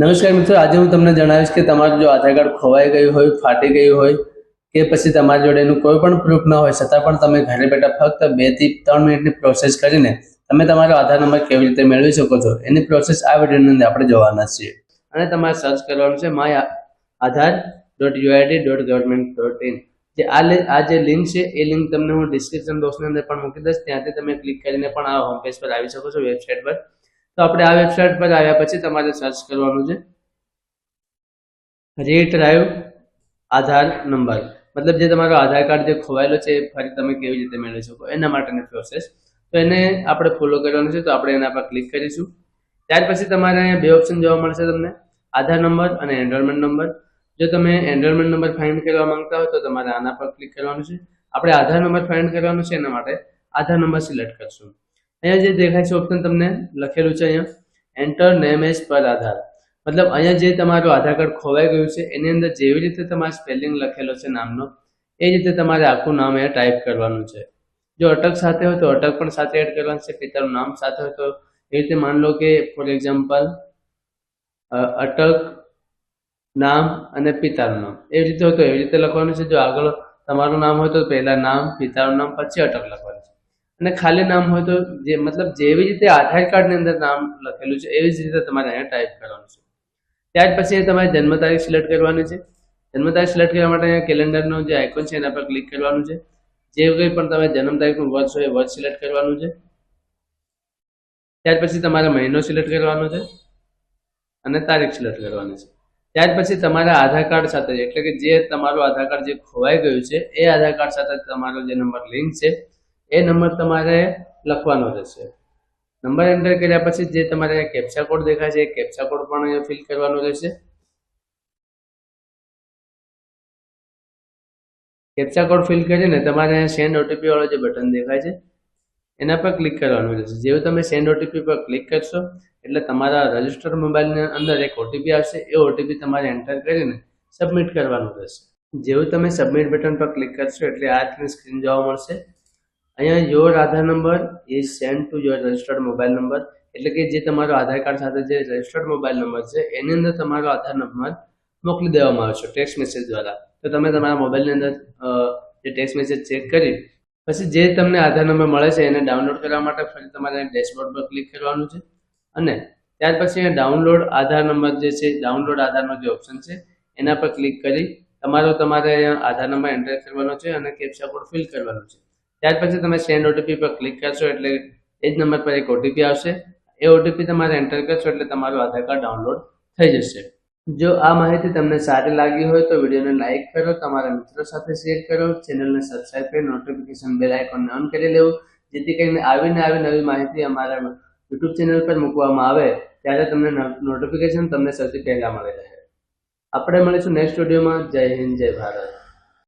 નમસ્કાર મિત્રો, આજે હું તમને જણાવીશ કે તમારું જો આધાર કાર્ડ ખોવાઈ ગયું હોય, ફાટી ગયું હોય કે પછી તમારી જોડે એનું કોઈ પણ પ્રૂફ ન હોય છતાં પણ તમે ઘરે બેઠા ફક્ત 2 થી 3 મિનિટની પ્રોસેસ કરીને તમે તમારો આધાર નંબર કેવી રીતે મેળવી શકો છો એની પ્રોસેસ આ વિડીયોની અંદર આપણે જોવાના છીએ. અને તમારે સર્ચ કરવાનું છે myaadhar.uid.government.in. જે આ જે લિંક છે એ લિંક તમને હું ડિસ્ક્રિપ્શન બોક્સની અંદર પણ મૂકી દઈશ. ત્યાંથી તમે ક્લિક કરીને પણ આ હોમ પેજ પર આવી શકો છો, વેબસાઇટ પર. તો આપણે આ વેબસાઇટ પર આવ્યા પછી તમારે સર્ચ કરવાનું છે રીટ્રાઈવ આધાર નંબર, મતલબ જે તમારો આધાર કાર્ડ જે ખોવાયેલો છે એ ફરી તમે કેવી રીતે મેળવી શકો એના માટેની પ્રોસેસ. તો એને આપણે ફોલો કરવાનું છે. તો આપણે એના પર ક્લિક કરીશું. ત્યાર પછી તમારે અહીંયા બે ઓપ્શન જોવા મળશે તમને, આધાર નંબર અને એનરોલમેન્ટ નંબર. જો તમે એનરોલમેન્ટ નંબર ફાઇન્ડ કરવા માંગતા હો તો તમારે આના પર ક્લિક કરવાનું છે. આપણે આધાર નંબર ફાઇન્ડ કરવાનું છે, એના માટે આધાર નંબર સિલેક્ટ કરશું. અહીંયા જે દેખાય છે ઓપ્શન તમને લખેલું છે અહીંયા એન્ટર નેમ એઝ પર આધાર, મતલબ અહીંયા જે તમારું આધાર કાર્ડ ખોવાઈ ગયું છે એની અંદર જેવી રીતે તમારે સ્પેલિંગ લખેલો છે નામનો એ રીતે તમારે આખું નામ અહીંયા ટાઈપ કરવાનું છે. જો અટક સાથે હોય તો અટક પણ સાથે એડ કરવાનું છે. પિતાનું નામ સાથે હોય તો એ રીતે માન લો કે ફોર એક્ઝામ્પલ અટક નામ અને પિતાનું નામ એવી રીતે હોય તો એવી રીતે લખવાનું છે. જો આગળ તમારું નામ હોય તો પહેલા નામ, પિતાનું નામ, પછી અટક લખવાનું છે. અને ખાલી નામ હોય તો જે મતલબ જેવી રીતે આધાર કાર્ડની અંદર નામ લખેલું છે એવી જ રીતે તમારે અહીંયા ટાઈપ કરવાનું છે. ત્યાર પછી તમારે જન્મ તારીખ સિલેક્ટ કરવાની છે. જન્મ તારીખ સિલેક્ટ કરવા માટે અહીંયા કેલેન્ડરનો જે આઇકોન છે એના પર ક્લિક કરવાનું છે. જે કંઈ પણ તમે જન્મ તારીખનું વર્ષ હોય એ વર્ષ સિલેક્ટ કરવાનું છે. ત્યાર પછી તમારે મહિનો સિલેક્ટ કરવાનો છે અને તારીખ સિલેક્ટ કરવાની છે. ત્યાર પછી તમારા આધાર કાર્ડ સાથે એટલે કે જે તમારું આધાર કાર્ડ જે ખોવાઈ ગયું છે એ આધાર કાર્ડ સાથે તમારો જે નંબર લિંક છે એ નંબર તમારે લખવાનો રહેશે. નંબર એન્ટર કર્યા પછી જે તમારે કેપ્ચા કોડ દેખાય છે એ કેપ્ચા કોડ પણ અહીંયા ફિલ કરવાનો રહેશે. કેપ્ચા કોડ ફિલ કરીને તમારે સેન્ડ ઓટીપી વાળો જે બટન દેખાય છે એના પર ક્લિક કરવાનું રહેશે. જેવું તમે સેન્ડ ઓટીપી પર ક્લિક કરશો એટલે તમારા રજિસ્ટર મોબાઈલની અંદર એક ઓટીપી આવશે. એ ઓટીપી તમારે એન્ટર કરીને સબમિટ કરવાનું રહેશે. જેવું તમે સબમિટ બટન પર ક્લિક કરશો એટલે આ સ્ક્રીન જોવા મળશે. અહીંયા your Aadhaar number is send to your registered mobile number, એટલે કે જે તમારો આધાર કાર્ડ સાથે જે રજિસ્ટર્ડ મોબાઈલ નંબર છે એની અંદર તમારો આધાર નંબર મોકલી દેવામાં આવશે ટેક્સ્ટ મેસેજ દ્વારા. તો તમે તમારા મોબાઈલની અંદર જે ટેક્સ્ટ મેસેજ ચેક કરી પછી જે તમને આધાર નંબર મળે છે એને ડાઉનલોડ કરવા માટે ફરી તમારે ડેશબોર્ડ પર ક્લિક કરવાનું છે. અને ત્યાર પછી ડાઉનલોડ આધાર નંબર જે છે, ડાઉનલોડ આધારનો જે ઓપ્શન છે એના પર ક્લિક કરી તમારે આધાર નંબર એન્ટર કરવાનો છે અને કેપ્ચા કોડ ફિલ કરવાનો છે. ત્યાર પછી તમે સેન્ડ ઓટીપી પર ક્લિક કરશો એટલે એ જ નંબર પર એક ઓટીપી આવશે. એ ઓટીપી તમારે એન્ટર કરશો એટલે તમારું આધાર કાર્ડ ડાઉનલોડ થઈ જશે. જો આ માહિતી તમને સારી લાગી હોય તો વિડીયોને લાઇક કરો, તમારા મિત્રો સાથે શેર કરો, ચેનલને સબસ્ક્રાઇબ કરી નોટિફિકેશન બેલ આઇકોનને ઓન કરી લેવું, જેથી કરીને આવી નવી માહિતી અમારા યુટ્યુબ ચેનલ પર મૂકવામાં આવે ત્યારે તમને નોટિફિકેશન તમને સૌથી પહેલા મળી રહે. આપણે મળીશું નેક્સ્ટ વિડીયોમાં. જય હિન્દ, જય ભારત.